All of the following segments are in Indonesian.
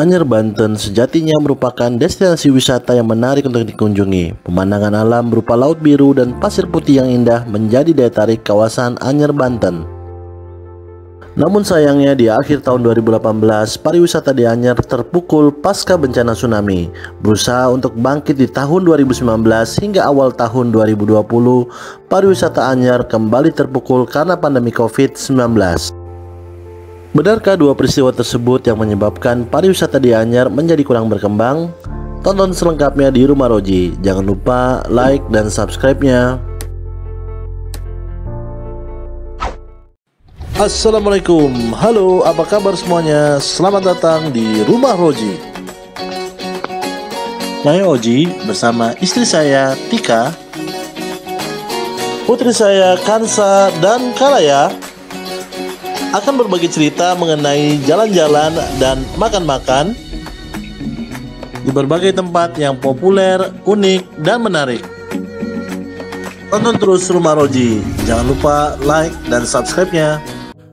Anyer, Banten sejatinya merupakan destinasi wisata yang menarik untuk dikunjungi. Pemandangan alam berupa laut biru dan pasir putih yang indah menjadi daya tarik kawasan Anyer, Banten. Namun sayangnya di akhir tahun 2018, pariwisata di Anyer terpukul pasca bencana tsunami. Berusaha untuk bangkit di tahun 2019 hingga awal tahun 2020, pariwisata Anyer kembali terpukul karena pandemi COVID-19. Benarkah dua peristiwa tersebut yang menyebabkan pariwisata di Anyer menjadi kurang berkembang? Tonton selengkapnya di Rumah Roji. Jangan lupa like dan subscribe-nya. Assalamualaikum, halo, apa kabar semuanya? Selamat datang di Rumah Roji. Saya Oji bersama istri saya Tika, putri saya Kansa dan Kalaya akan berbagi cerita mengenai jalan-jalan dan makan-makan di berbagai tempat yang populer, unik, dan menarik. Tonton terus Rumah Roji. Jangan lupa like dan subscribe-nya.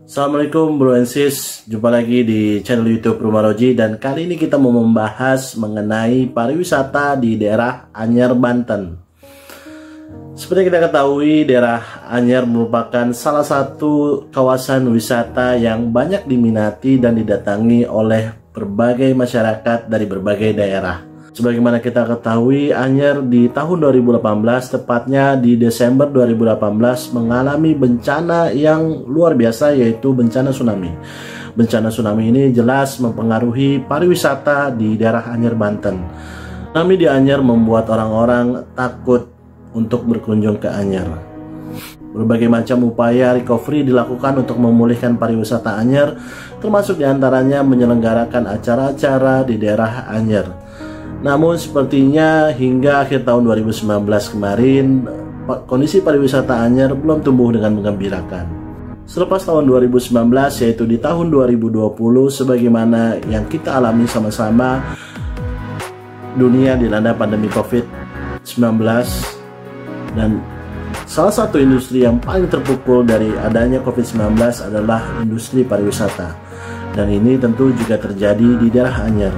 Assalamualaikum bro and sis, jumpa lagi di channel YouTube Rumah Roji, dan kali ini kita mau membahas mengenai pariwisata di daerah Anyer, Banten. Seperti kita ketahui, daerah Anyer merupakan salah satu kawasan wisata yang banyak diminati dan didatangi oleh berbagai masyarakat dari berbagai daerah. Sebagaimana kita ketahui, Anyer di tahun 2018, tepatnya di Desember 2018, mengalami bencana yang luar biasa, yaitu bencana tsunami. Bencana tsunami ini jelas mempengaruhi pariwisata di daerah Anyer, Banten. Tsunami di Anyer membuat orang-orang takut untuk berkunjung ke Anyer. Berbagai macam upaya recovery dilakukan untuk memulihkan pariwisata Anyer, termasuk diantaranya menyelenggarakan acara-acara di daerah Anyer. Namun sepertinya hingga akhir tahun 2019 kemarin, kondisi pariwisata Anyer belum tumbuh dengan menggembirakan. Selepas tahun 2019, yaitu di tahun 2020, sebagaimana yang kita alami sama-sama, dunia dilanda pandemi COVID-19, dan salah satu industri yang paling terpukul dari adanya COVID-19 adalah industri pariwisata. Dan ini tentu juga terjadi di daerah Anyer.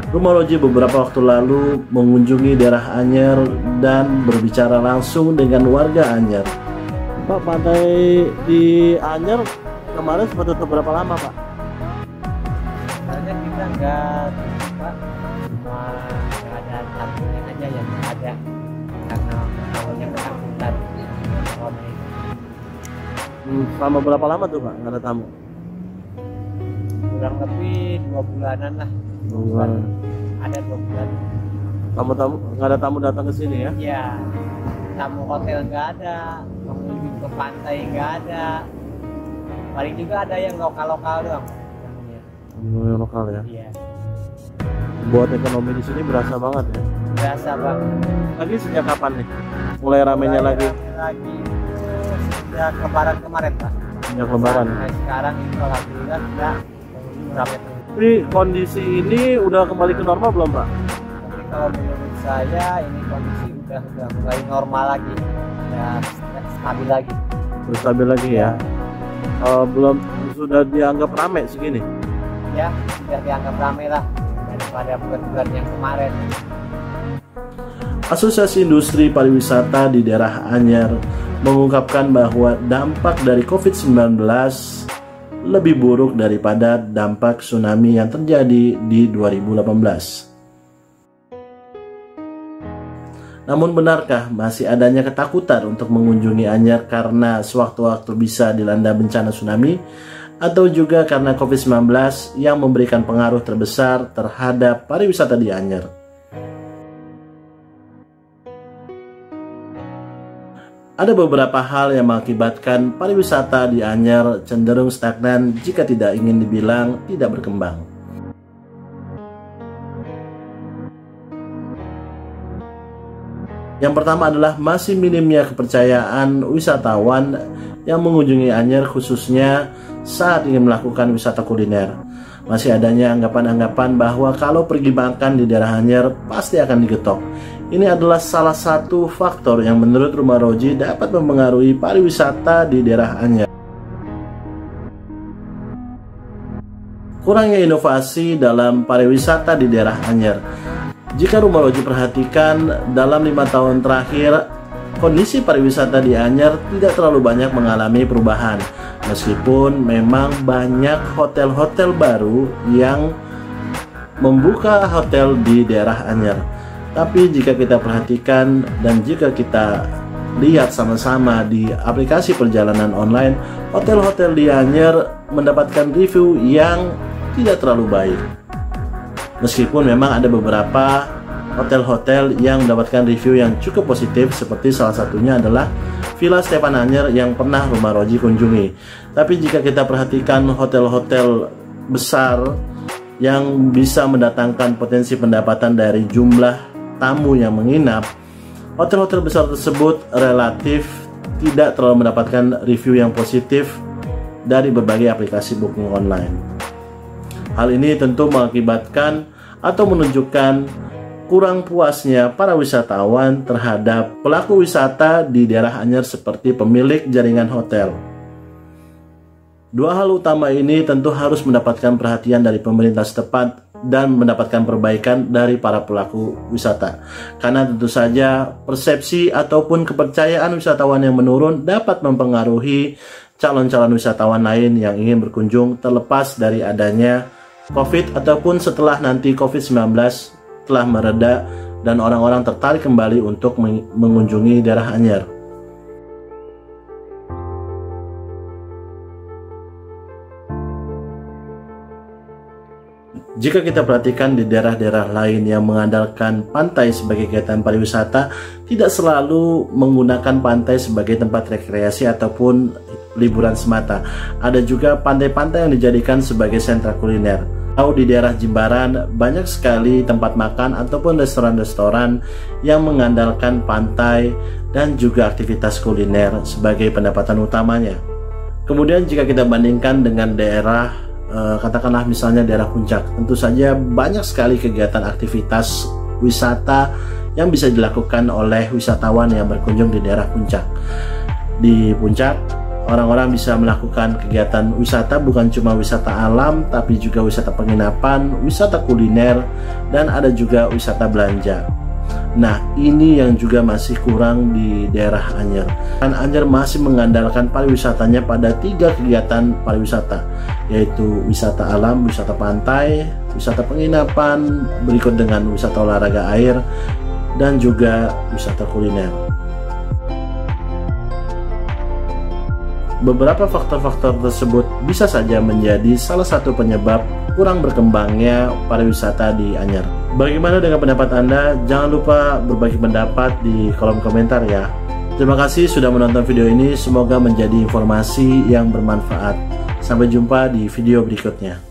Rumah Roji beberapa waktu lalu mengunjungi daerah Anyer dan berbicara langsung dengan warga Anyer. Pak, pantai di Anyer kemarin sempat tutup berapa lama, Pak? Sebenarnya kita nggak Pak, cuma ada tamunya aja yang ada karena awalnya ketakutan. Selama berapa lama tuh, Pak, nggak ada tamu? Kurang lebih 2 bulanan lah. 2 bulan. Ada 2 bulan. Tamu-tamu nggak ada tamu datang ke sini ya? Iya. Tamu hotel nggak ada, pengunjung ke pantai nggak ada. Paling juga ada yang lokal-lokal doang. Yang lokal ya? Iya. Buat ekonomi di sini berasa banget ya? Berasa banget. Lagi sejak kapan nih? Mulai ramenya lagi? Lagi sejak Lebaran kemarin, Pak. Sejak Lebaran. Sampai sekarang itu alhamdulillah sudah pengunjung ramai. Tapi kondisi ini udah kembali ke normal belum, Pak? Tapi kalau menurut saya ini kondisi udah mulai normal lagi, ya stabil lagi. Udah stabil lagi ya? Belum, sudah dianggap ramai segini? Ya, sudah dianggap ramai lah daripada bulan-bulan yang kemarin. Asosiasi Industri Pariwisata di daerah Anyer mengungkapkan bahwa dampak dari COVID-19 lebih buruk daripada dampak tsunami yang terjadi di 2018. Namun benarkah masih adanya ketakutan untuk mengunjungi Anyer karena sewaktu-waktu bisa dilanda bencana tsunami, atau juga karena COVID-19 yang memberikan pengaruh terbesar terhadap pariwisata di Anyer? Ada beberapa hal yang mengakibatkan pariwisata di Anyer cenderung stagnan, jika tidak ingin dibilang tidak berkembang. Yang pertama adalah masih minimnya kepercayaan wisatawan yang mengunjungi Anyer, khususnya saat ingin melakukan wisata kuliner. Masih adanya anggapan-anggapan bahwa kalau pergi makan di daerah Anyer pasti akan digetok. Ini adalah salah satu faktor yang menurut Rumah Roji dapat mempengaruhi pariwisata di daerah Anyer. kurangnya inovasi dalam pariwisata di daerah Anyer. Jika Rumah Roji perhatikan, dalam 5 tahun terakhir, kondisi pariwisata di Anyer tidak terlalu banyak mengalami perubahan. Meskipun memang banyak hotel-hotel baru yang membuka hotel di daerah Anyer. Tapi jika kita perhatikan dan jika kita lihat sama-sama di aplikasi perjalanan online, hotel-hotel di Anyer mendapatkan review yang tidak terlalu baik. Meskipun memang ada beberapa hotel-hotel yang mendapatkan review yang cukup positif, seperti salah satunya adalah Villa Stefan Anyer yang pernah Rumah Roji kunjungi. Tapi jika kita perhatikan hotel-hotel besar yang bisa mendatangkan potensi pendapatan dari jumlah tamu yang menginap, hotel-hotel besar tersebut relatif tidak terlalu mendapatkan review yang positif dari berbagai aplikasi booking online. Hal ini tentu mengakibatkan atau menunjukkan kurang puasnya para wisatawan terhadap pelaku wisata di daerah Anyer seperti pemilik jaringan hotel. Dua hal utama ini tentu harus mendapatkan perhatian dari pemerintah setempat dan mendapatkan perbaikan dari para pelaku wisata. Karena tentu saja persepsi ataupun kepercayaan wisatawan yang menurun dapat mempengaruhi calon-calon wisatawan lain yang ingin berkunjung, terlepas dari adanya COVID ataupun setelah nanti COVID-19 telah mereda dan orang-orang tertarik kembali untuk mengunjungi daerah Anyer. Jika kita perhatikan di daerah-daerah lain yang mengandalkan pantai sebagai kegiatan pariwisata, tidak selalu menggunakan pantai sebagai tempat rekreasi ataupun liburan semata. Ada juga pantai-pantai yang dijadikan sebagai sentra kuliner. Di daerah Jimbaran banyak sekali tempat makan ataupun restoran-restoran yang mengandalkan pantai dan juga aktivitas kuliner sebagai pendapatan utamanya. Kemudian jika kita bandingkan dengan daerah katakanlah misalnya daerah Puncak, tentu saja banyak sekali kegiatan aktivitas wisata yang bisa dilakukan oleh wisatawan yang berkunjung di daerah Puncak. Di Puncak, orang-orang bisa melakukan kegiatan wisata, bukan cuma wisata alam, tapi juga wisata penginapan, wisata kuliner, dan ada juga wisata belanja. Nah, ini yang juga masih kurang di daerah Anyer. Dan Anyer masih mengandalkan pariwisatanya pada 3 kegiatan pariwisata, yaitu wisata alam, wisata pantai, wisata penginapan, berikut dengan wisata olahraga air, dan juga wisata kuliner. Beberapa faktor-faktor tersebut bisa saja menjadi salah satu penyebab kurang berkembangnya pariwisata di Anyer. Bagaimana dengan pendapat Anda? Jangan lupa berbagi pendapat di kolom komentar ya. Terima kasih sudah menonton video ini, semoga menjadi informasi yang bermanfaat. Sampai jumpa di video berikutnya.